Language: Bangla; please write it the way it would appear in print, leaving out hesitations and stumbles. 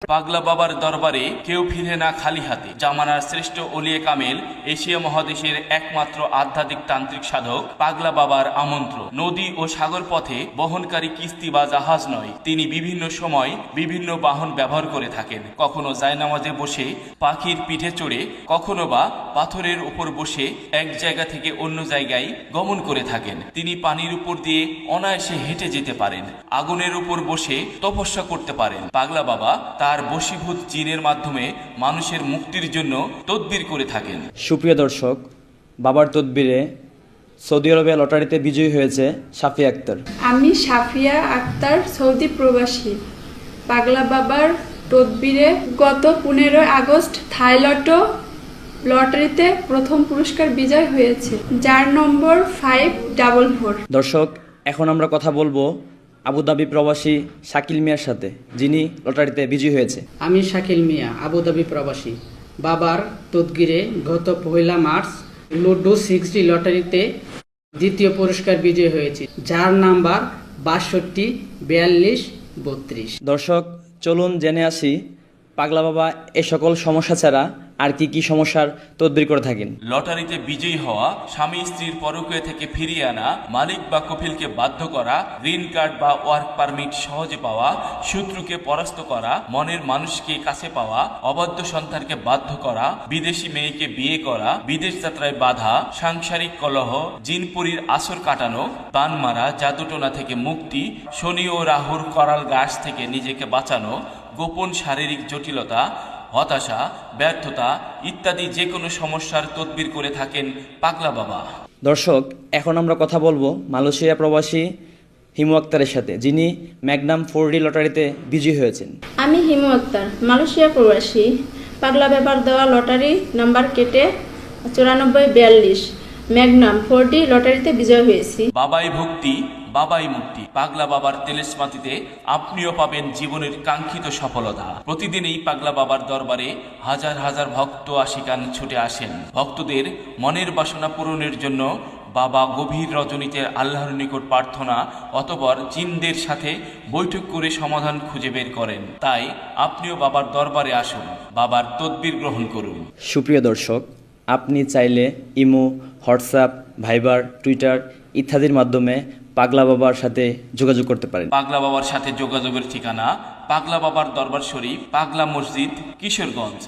পাগলা বাবার দরবারে কেউ ফিরে না খালি হাতে। জামানার শ্রেষ্ঠ ওলিয়ে কামেল, এশিয়া মহাদেশের একমাত্র আধ্যাত্মিক তান্ত্রিক সাধক পাগলা বাবার আমন্ত্রণ নদী ও সাগর পথে বহনকারী কিস্তি বা জাহাজ নয়। তিনি বিভিন্ন সময় বিভিন্ন বাহন ব্যবহার করে থাকেন। কখনো জায়নামাজে বসে পাখির পিঠে চড়ে, কখনো বা পাথরের উপর বসে এক জায়গা থেকে অন্য জায়গায় গমন করে থাকেন। তিনি পানির উপর দিয়ে অনায়াসে হেঁটে যেতে পারেন, আগুনের উপর বসে তপস্যা করতে পারেন। পাগলা বাবা তার বশীভূত জিনের মাধ্যমে মানুষের মুক্তির জন্য তদবির করে থাকেন। সুপ্রিয় দর্শক, বাবার তদবিরে সৌদি আরবে লটারিতে বিজয়ী হয়েছে সাফিয়া আক্তার। আমি সাফিয়া আক্তার, সৌদি প্রবাসী। পাগলা বাবার তদবিরে গত 15 আগস্ট থাইলটো লটারিতে প্রথম পুরস্কার বিজয় হয়েছে, যার নম্বর 544। দর্শক, এখন আমরা কথা বলবো আবুধাবি প্রবাসী শাকিল মিয়ার সাথে, যিনি লটারিতে বিজয়ী হয়েছে। আমি শাকিল মিয়া, আবুধাবি প্রবাসী। বাবার তদবিরে গত 1 মার্চ লুডো 6D লটারিতে দ্বিতীয় পুরস্কার বিজয়ী হয়েছে, যার নাম্বার 62 42 32। দর্শক, চলুন জেনে আসি পাগলা বাবা এ সকল সমস্যা ছাড়া আর কি কি সমস্যার তদবির করে থাকেন। লটারিতে বিজয়ী হওয়া, স্বামী স্ত্রীর পরকীয়া থেকে ফিরিয়ে আনা, মালিক বা কফিলকে বাধ্য করা, গ্রিন কার্ড বা ওয়ার্ক পারমিট সহজে পাওয়া, শত্রুকে পরাস্ত করা, মনের মানুষকে কাছে পাওয়া, অবাধ্য সন্তানকে বাধ্য করা, বিদেশি মেয়েকে বিয়ে করা, বিদেশ যাত্রায় বাধা, সাংসারিক কলহ, জিনপুরীর আসর কাটানো, বান মারা, জাদুটোনা থেকে মুক্তি, শনি ও রাহুর করাল গাছ থেকে নিজেকে বাঁচানো, গোপন শারীরিক জটিলতা, হতাশা, ব্যর্থতা ইত্যাদি যে কোনো সমস্যার তদবির করে থাকেন পাগলা বাবা। দর্শক, এখন আমরা কথা বলবো মালয়েশিয়া প্রবাসী হিমু আক্তারের সাথে, যিনি ম্যাগনাম 4D লটারিতে বিজয়ী হয়েছেন। আমি হিমু আক্তার, মালয়েশিয়া প্রবাসী। পাগলা বাবার দেওয়া লটারি নাম্বার কেটে 9442 ম্যাগনাম 4D লটারিতে বিজয় হয়েছি। বাবাই ভক্তি, বাবাই মুক্তি। পাগলা বাবার তেলেসমাতিতে আপনিও পাবেন জীবনের কাঙ্ক্ষিত সফলতা। প্রতিদিনই পাগলা বাবার দরবারে হাজার হাজার ভক্ত আশিকান ছুটে আসেন। ভক্তদের মনের বাসনা পূরণের জন্য বাবা গভীর রজনীতে আল্লাহর নিকট প্রার্থনা অতঃপর জিনদের সাথে বৈঠক করে সমাধান খুঁজে বের করেন। তাই আপনিও বাবার দরবারে আসুন, বাবার তদবির গ্রহণ করুন। সুপ্রিয় দর্শক, আপনি চাইলে ইমো, হোয়াটসঅ্যাপ, ভাইবার, টুইটার ইত্যাদির মাধ্যমে পাগলা বাবার সাথে যোগাযোগ করতে পারেন। পাগলা বাবার সাথে যোগাযোগের ঠিকানা পাগলা বাবার দরবার শরীফ, পাগলা মসজিদ, কিশোরগঞ্জ।